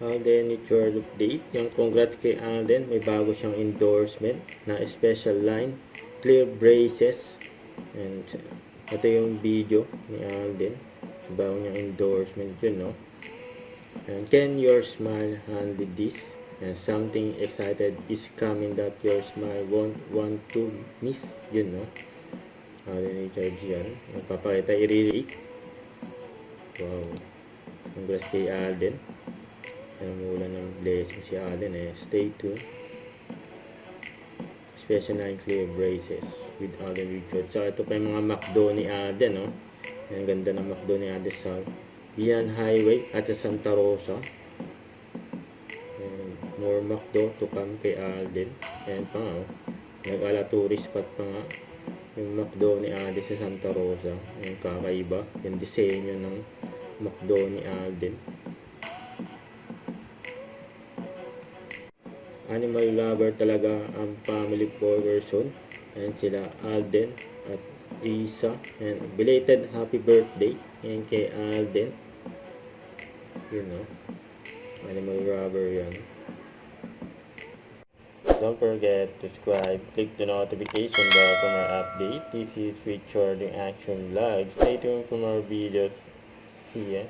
Alden, it's your update. Yung congrats kay Alden, may bago siyang endorsement na special line, clear braces. And ito yung video ni Alden. Bago niyang endorsement yun, no? And can your smile handle this? And something excited is coming that your smile won't want to miss, yun, no? Alden Richards yan. Papakita, i-relate. Wow. Congrats kay Alden. Mula ng blessing si Alden stay tuned. Special 9 clear braces with Alden Richards. So ito pa yung mga McDo ni Alden, no? Ang ganda ng McDo ni Alden sa Bian Highway at sa Santa Rosa. And more McDo to come kay Alden. Ayan pa nga, nag-ala tourist spot pa nga yung McDo ni Alden sa Santa Rosa. Ayan, kakaiba yung disenyo ng McDo ni Alden. Animal lover talaga ang family person. And sila Alden at Isa. And belated happy birthday. And kay Alden. You know. Animal lover yan. Don't forget to subscribe. Click the notification bell for more updates. This is Richard in Action Vlog. Stay tuned for more videos. See ya.